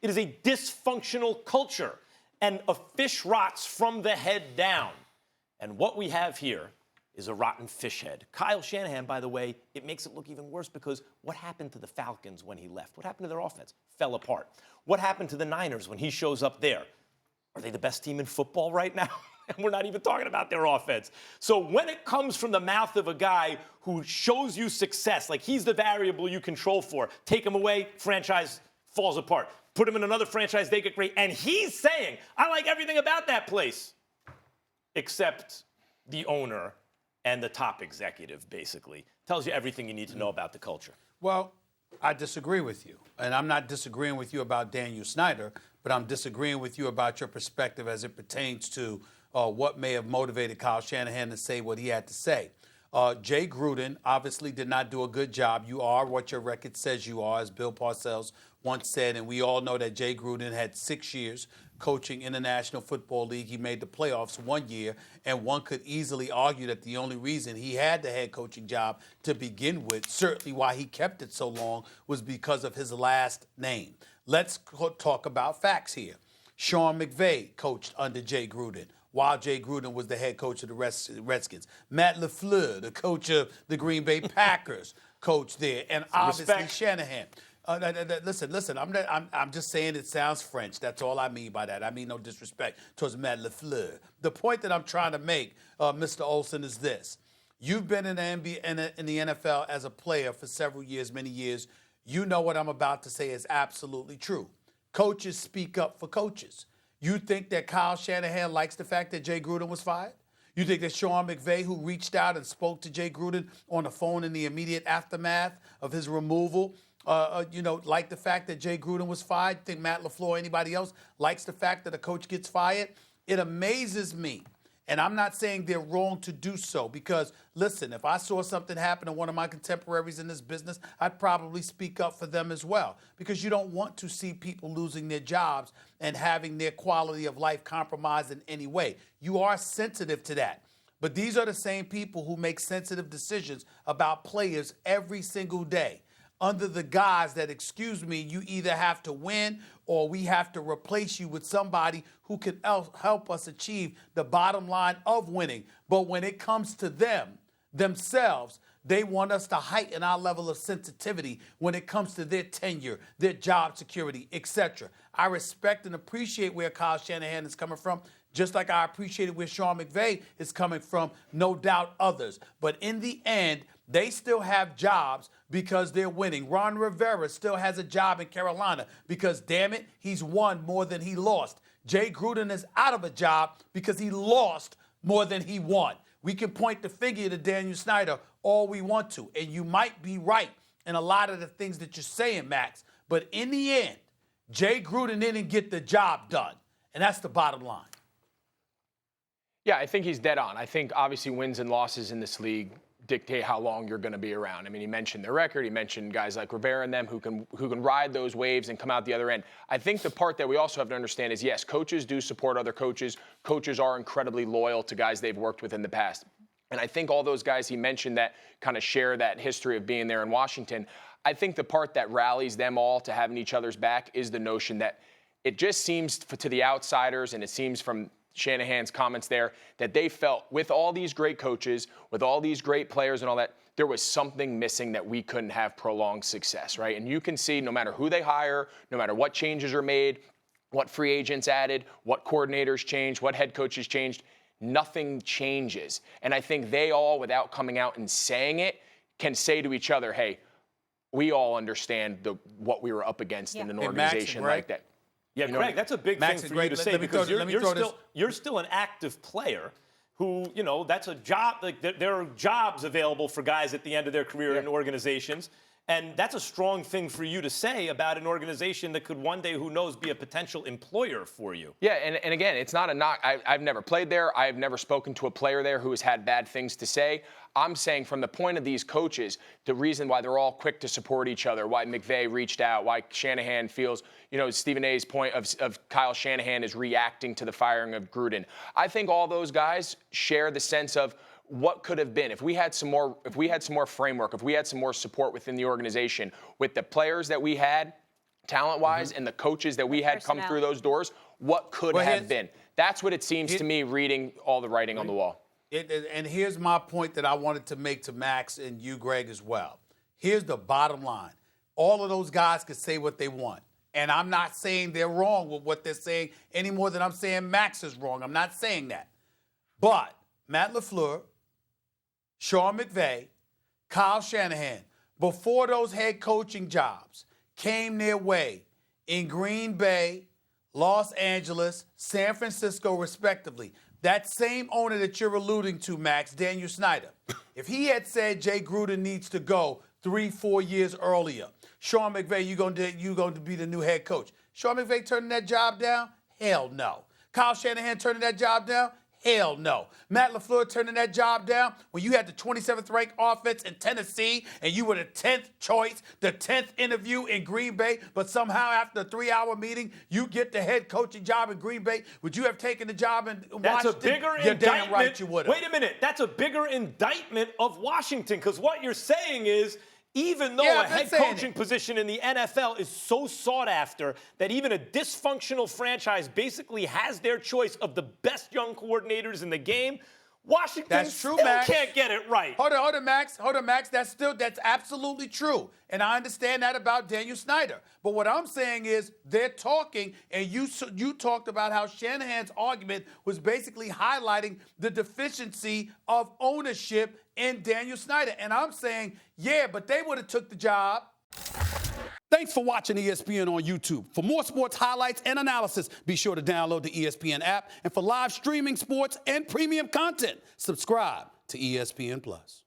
It is a dysfunctional culture, and a fish rots from the head down. And what we have here is a rotten fish head. Kyle Shanahan, by the way, it makes it look even worse because what happened to the Falcons when he left? What happened to their offense? Fell apart. What happened to the Niners when he shows up there? Are they the best team in football right now? And we're not even talking about their offense. So when it comes from the mouth of a guy who shows you success, like he's the variable you control for, take him away, franchise falls apart. Put him in another franchise, they get great. And he's saying, I like everything about that place, except the owner and the top executive, basically. Tells you everything you need to know about the culture. Well, I disagree with you. And I'm not disagreeing with you about Daniel Snyder, but I'm disagreeing with you about your perspective as it pertains to what may have motivated Kyle Shanahan to say what he had to say. Jay Gruden obviously did not do a good job. You are what your record says you are, as Bill Parcells once said, and we all know that Jay Gruden had 6 years coaching in the National Football League. He made the playoffs 1 year, and one could easily argue that the only reason he had the head coaching job to begin with, certainly why he kept it so long, was because of his last name. Let's talk about facts here. Sean McVay coached under Jay Gruden, while Jay Gruden was the head coach of the Redskins. Matt LaFleur, the coach of the Green Bay Packers, coached there, and obviously Respect. Shanahan. Listen. I'm just saying it sounds French. That's all I mean by that. I mean no disrespect towards Matt LaFleur. The point that I'm trying to make, Mr. Olson, is this: you've been in the NBA, in the NFL as a player for several years, many years. You know what I'm about to say is absolutely true. Coaches speak up for coaches. You think that Kyle Shanahan likes the fact that Jay Gruden was fired? You think that Sean McVay, who reached out and spoke to Jay Gruden on the phone in the immediate aftermath of his removal, like the fact that Jay Gruden was fired? You think Matt LaFleur or anybody else likes the fact that a coach gets fired? It amazes me. And I'm not saying they're wrong to do so because, listen, if I saw something happen to one of my contemporaries in this business, I'd probably speak up for them as well because you don't want to see people losing their jobs and having their quality of life compromised in any way. You are sensitive to that. But these are the same people who make sensitive decisions about players every single day under the guise that, excuse me, you either have to win or we have to replace you with somebody who can help us achieve the bottom line of winning. But when it comes to themselves, they want us to heighten our level of sensitivity when it comes to their tenure, their job security, etc. I respect and appreciate where Kyle Shanahan is coming from, just like I appreciated where Sean McVay is coming from, no doubt others. But in the end, they still have jobs because they're winning. Ron Rivera still has a job in Carolina because, damn it, he's won more than he lost. Jay Gruden is out of a job because he lost more than he won. We can point the finger to Daniel Snyder all we want to, and you might be right in a lot of the things that you're saying, Max. But in the end, Jay Gruden didn't get the job done, and that's the bottom line. Yeah, I think he's dead on. I think obviously wins and losses in this league dictate how long you're going to be around. I mean, he mentioned their record. He mentioned guys like Rivera and them who can ride those waves and come out the other end. I think the part that we also have to understand is, yes, coaches do support other coaches. Coaches are incredibly loyal to guys they've worked with in the past. And I think all those guys he mentioned that kind of share that history of being there in Washington, I think the part that rallies them all to having each other's back is the notion that it just seems to the outsiders, and it seems from Shanahan's comments there, that they felt with all these great coaches, with all these great players and all that, there was something missing that we couldn't have prolonged success, right? And you can see no matter who they hire, no matter what changes are made, what free agents added, what coordinators changed, what head coaches changed, nothing changes. And I think they all, without coming out and saying it, can say to each other, hey, we all understand what we were up against in an organization like that. Yeah, Craig, that's a big thing for you to say because you're still an active player who, that's a job. Like there are jobs available for guys at the end of their career in organizations. And that's a strong thing for you to say about an organization that could one day, who knows, be a potential employer for you. Yeah, and again, it's not a knock. I've never played there. I've never spoken to a player there who has had bad things to say. I'm saying from the point of these coaches, the reason why they're all quick to support each other, why McVay reached out, why Shanahan feels, Stephen A's point of Kyle Shanahan is reacting to the firing of Gruden. I think all those guys share the sense of what could have been if we had some more framework, if we had some more support within the organization with the players that we had talent-wise, and the coaches that we had come through those doors, what could have been. That's what it seems to me reading all the writing on the wall. And here's my point that I wanted to make to Max and you, Greg, as well. Here's the bottom line. All of those guys can say what they want. And I'm not saying they're wrong with what they're saying any more than I'm saying Max is wrong. I'm not saying that. But Matt LaFleur, Sean McVay, Kyle Shanahan, before those head coaching jobs came their way in Green Bay, Los Angeles, San Francisco, respectively, that same owner that you're alluding to, Max, Daniel Snyder, if he had said Jay Gruden needs to go 3-4 years earlier, Sean McVay, you're going to be the new head coach. Sean McVay turning that job down? Hell no. Kyle Shanahan turning that job down? Hell no. Matt LaFleur turning that job down when you had the 27th ranked offense in Tennessee and you were the 10th choice, the 10th interview in Green Bay, but somehow after a 3-hour meeting, you get the head coaching job in Green Bay. Would you have taken the job in Washington? That's a bigger You're indictment. damn right you would have. Wait a minute. That's a bigger indictment of Washington, because what you're saying is, even though a head coaching position in the NFL is so sought after that even a dysfunctional franchise basically has their choice of the best young coordinators in the game, Washington still can't get it right. Hold on, Max. That's absolutely true. And I understand that about Daniel Snyder. But what I'm saying is they're talking, and you talked about how Shanahan's argument was basically highlighting the deficiency of ownership in Daniel Snyder. And I'm saying, yeah, but they would have took the job. Thanks for watching ESPN on YouTube. For more sports highlights and analysis, be sure to download the ESPN app. And for live streaming sports and premium content, subscribe to ESPN+.